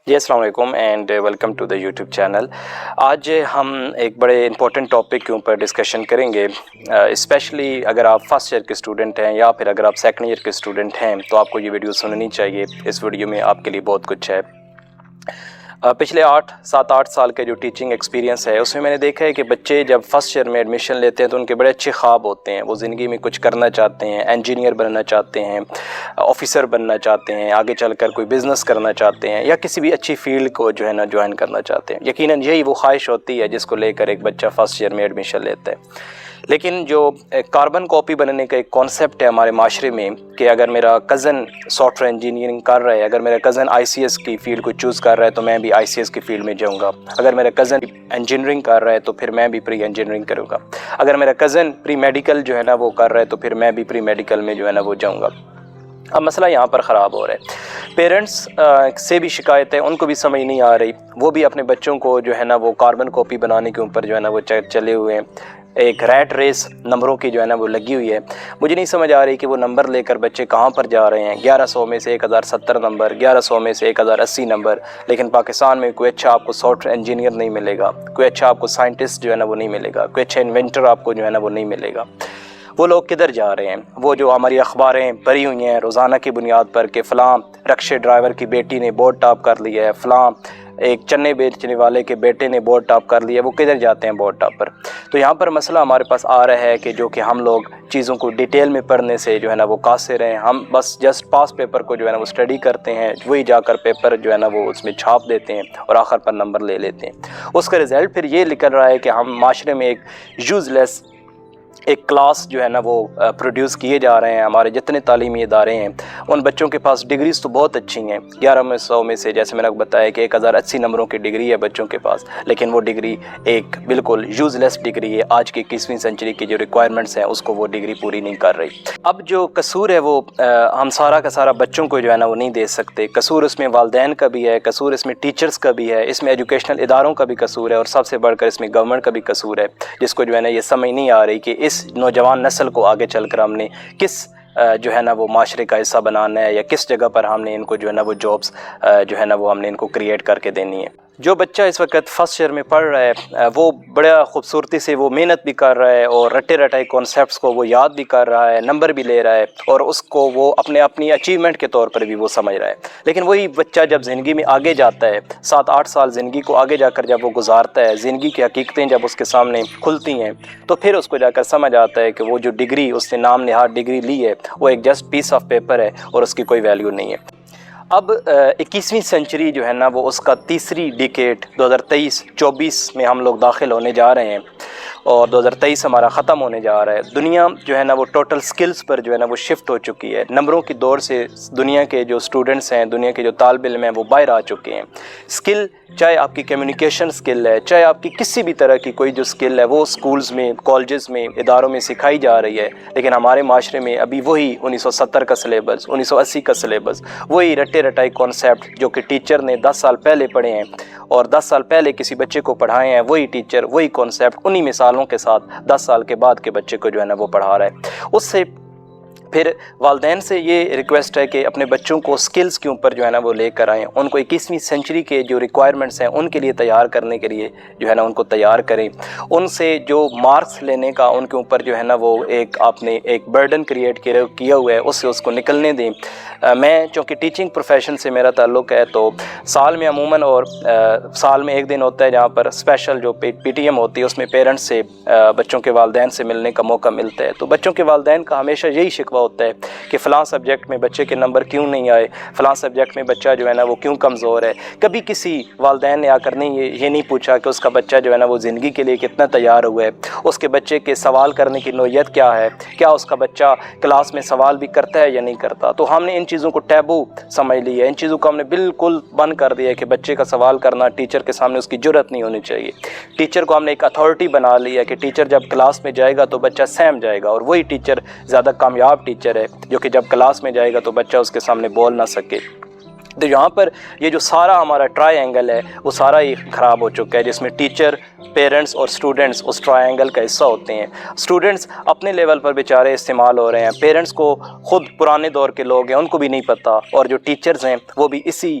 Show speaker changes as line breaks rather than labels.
جی السلام علیکم and welcome to the YouTube channel. آج ہم ایک بڑے امپورٹنٹ ٹاپک کے اوپر ڈسکشن کریں گے، اسپیشلی اگر آپ فرسٹ ایئر کے اسٹوڈنٹ ہیں یا پھر اگر آپ سیکنڈ ایئر کے اسٹوڈنٹ ہیں تو آپ کو یہ ویڈیو سننی چاہیے۔ اس ویڈیو میں آپ کے لیے بہت کچھ ہے۔ پچھلے 7-8 سال کا جو ٹیچنگ ایکسپیرینس ہے اس میں نے دیکھا ہے کہ بچے جب فرسٹ ایئر میں ایڈمیشن لیتے ہیں تو ان کے بڑے اچھے خواب ہوتے ہیں، وہ زندگی میں کچھ کرنا چاہتے ہیں، انجینئر بننا چاہتے ہیں، آفیسر بننا چاہتے ہیں، آگے چل کر کوئی بزنس کرنا چاہتے ہیں یا کسی بھی اچھی فیلڈ کو جوائن کرنا چاہتے ہیں۔ یقیناً یہی وہ خواہش ہوتی ہے جس کو لے کر ایک بچہ فرسٹ ایئر میں ایڈمیشن لیتا ہے۔ لیکن جو کاربن کاپی بننے کا ایک کانسیپٹ ہے ہمارے معاشرے میں کہ اگر میرا کزن سافٹ ویئر انجینئرنگ کر رہا ہے، اگر میرا کزن ICS کی فیلڈ کو چوز کر رہا ہے تو میں بھی ICS کی فیلڈ میں جاؤں گا، اگر میرا کزن انجینئرنگ کر رہا ہے تو پھر میں بھی پری انجینئرنگ کروں گا، اگر میرا کزن پری میڈیکل وہ کر رہا ہے تو پھر میں بھی پری میڈیکل میں وہ جاؤں گا۔ اب مسئلہ یہاں پر خراب ہو رہا ہے، پیرنٹس سے بھی شکایت ہے، ان کو بھی سمجھ نہیں آ رہی، وہ بھی اپنے بچوں کو وہ کاربن کاپی بنانے کے اوپر وہ چلے ہوئے ہیں، ایک ریٹ ریس نمبروں کی وہ لگی ہوئی ہے۔ مجھے نہیں سمجھ آ رہی کہ وہ نمبر لے کر بچے کہاں پر جا رہے ہیں۔ 1100 میں سے 1070 نمبر، 1100 میں سے 1080 نمبر، لیکن پاکستان میں کوئی اچھا آپ کو سافٹ ویئر انجینئر نہیں ملے گا، کوئی اچھا آپ کو سائنٹسٹ وہ نہیں ملے گا، کوئی اچھا انوینٹر آپ کو وہ نہیں ملے گا۔ وہ لوگ کدھر جا رہے ہیں؟ وہ جو ہماری اخباریں بھری ہوئی ہیں روزانہ کی بنیاد پر کہ فلاں رکشے ڈرائیور کی بیٹی نے بورڈ ٹاپ کر لیا ہے، فلاں ایک چنے بیچنے والے کے بیٹے نے بورڈ ٹاپ کر لیا ہے، وہ کدھر جاتے ہیں بورڈ ٹاپ پر؟ تو یہاں پر مسئلہ ہمارے پاس آ رہا ہے کہ جو کہ ہم لوگ چیزوں کو ڈیٹیل میں پڑھنے سے وہ قاصر ہیں، ہم بس جسٹ پاس پیپر کو وہ اسٹڈی کرتے ہیں، وہی جا کر پیپر وہ اس میں چھاپ دیتے ہیں اور آخر پر نمبر لے لیتے ہیں۔ اس کا رزلٹ پھر یہ نکل رہا ہے کہ ہم معاشرے میں ایک یوز لیس ایک کلاس وہ پروڈیوس کیے جا رہے ہیں۔ ہمارے جتنے تعلیمی ادارے ہیں ان بچوں کے پاس ڈگریز تو بہت اچھی ہیں، 1100 میں سے جیسے میں نے بتایا کہ 1080 نمبروں کی ڈگری ہے بچوں کے پاس، لیکن وہ ڈگری ایک بالکل یوز لیس ڈگری ہے، آج کی 21ویں سنچری کی جو ریکوائرمنٹس ہیں اس کو وہ ڈگری پوری نہیں کر رہی۔ اب جو قصور ہے وہ ہم سارا کا سارا بچوں کو وہ نہیں دے سکتے، قصور اس میں والدین کا بھی ہے، قصور اس میں ٹیچرز کا بھی ہے، اس میں ایجوکیشنل اداروں کا بھی قصور ہے، اور سب سے بڑھ کر اس میں گورنمنٹ کا بھی قصور ہے، جس کو یہ سمجھ نہیں آ رہی کہ اس نوجوان نسل کو آگے چل کر ہم نے کس وہ معاشرے کا حصہ بنانا ہے، یا کس جگہ پر ہم نے ان کو وہ جابس وہ ہم نے ان کو کریٹ کر کے دینی ہے۔ جو بچہ اس وقت فرسٹ ایئر میں پڑھ رہا ہے وہ بڑا خوبصورتی سے وہ محنت بھی کر رہا ہے اور رٹے رٹائے کانسیپٹس کو وہ یاد بھی کر رہا ہے، نمبر بھی لے رہا ہے، اور اس کو وہ اپنی اچیومنٹ کے طور پر بھی وہ سمجھ رہا ہے۔ لیکن وہی بچہ جب زندگی میں آگے جاتا ہے، 7-8 سال زندگی کو آگے جا کر جب وہ گزارتا ہے، زندگی کی حقیقتیں جب اس کے سامنے کھلتی ہیں تو پھر اس کو جا کر سمجھ آتا ہے کہ وہ جو ڈگری اس نے نام نہاد ڈگری لی ہے وہ ایک جسٹ پیس آف پیپر ہے اور اس کی کوئی ویلیو نہیں ہے۔ اب 21ویں سنچری وہ اس کا تیسری ڈیکیڈ 2023-24 میں ہم لوگ داخل ہونے جا رہے ہیں، اور 2023 ہمارا ختم ہونے جا رہا ہے۔ دنیا وہ ٹوٹل سکلز پر وہ شفٹ ہو چکی ہے، نمبروں کی دور سے دنیا کے جو سٹوڈنٹس ہیں، دنیا کے جو طالب علم ہیں وہ باہر آ چکے ہیں۔ سکل چاہے آپ کی کمیونیکیشن سکل ہے، چاہے آپ کی کسی بھی طرح کی کوئی جو سکل ہے وہ سکولز میں، کالجز میں، اداروں میں سکھائی جا رہی ہے، لیکن ہمارے معاشرے میں ابھی وہی 1970 کا سلیبس، 1980 کا سلیبس، وہی رٹے رٹائی کانسیپٹ جو کہ ٹیچر نے 10 سال پہلے پڑھے ہیں اور 10 سال پہلے کسی بچے کو پڑھائے ہیں، وہی ٹیچر وہی کانسیپٹ انہی مثالوں کے ساتھ 10 سال کے بعد کے بچے کو وہ پڑھا رہا ہے۔ اس سے پھر والدین سے یہ ریکویسٹ ہے کہ اپنے بچوں کو سکلز کے اوپر وہ لے کر آئیں، ان کو 21ویں سنچری کے جو ریکوائرمنٹس ہیں ان کے لیے تیار کرنے کے لیے ان کو تیار کریں، ان سے جو مارکس لینے کا ان کے اوپر وہ ایک آپ نے ایک برڈن کریٹ کیا ہوا ہے اس سے اس کو نکلنے دیں۔ میں چونکہ ٹیچنگ پروفیشن سے میرا تعلق ہے تو سال میں عموماً اور سال میں ایک دن ہوتا ہے جہاں پر اسپیشل جو PTM ہوتی ہے، اس میں پیرنٹس سے بچوں کے والدین سے ملنے کا موقع ملتا ہے۔ تو بچوں کے والدین کا ہمیشہ یہی شکوہ ہوتا ہے کہ فلاں سبجیکٹ میں بچے کے نمبر کیوں نہیں آئے، فلاں سبجیکٹ میں بچہ وہ کیوں کمزور ہے۔ کبھی کسی والدین نے آ کر یہ نہیں پوچھا کہ اس کا بچہ وہ زندگی کے لیے کتنا تیار ہوا ہے، اس کے بچے کے سوال کرنے کی نوعیت کیا ہے، کیا اس کا بچہ کلاس میں سوال بھی کرتا ہے یا نہیں کرتا۔ تو ہم نے ان چیزوں کو ٹیبو سمجھ لی ہے، ان چیزوں کو ہم نے بالکل بند کر دیا ہے کہ بچے کا سوال کرنا ٹیچر کے سامنے اس کی جرأت نہیں ہونی چاہیے۔ ٹیچر کو ہم نے ایک اتھارٹی بنا لی ہے کہ ٹیچر جب کلاس میں جائے گا تو بچہ سہم جائے گا، اور وہی ٹیچر زیادہ کامیاب ٹیچر ہے جو کہ جب کلاس میں جائے گا تو بچہ اس کے سامنے بول نہ سکے۔ تو یہاں پر یہ جو سارا ہمارا ٹرائی اینگل ہے وہ سارا ہی خراب ہو چکا ہے، جس میں ٹیچر، پیرنٹس اور سٹوڈنٹس اس ٹرائی اینگل کا حصہ ہوتے ہیں۔ سٹوڈنٹس اپنے لیول پر بیچارے استعمال ہو رہے ہیں، پیرنٹس کو خود پرانے دور کے لوگ ہیں ان کو بھی نہیں پتہ، اور جو ٹیچرز ہیں وہ بھی اسی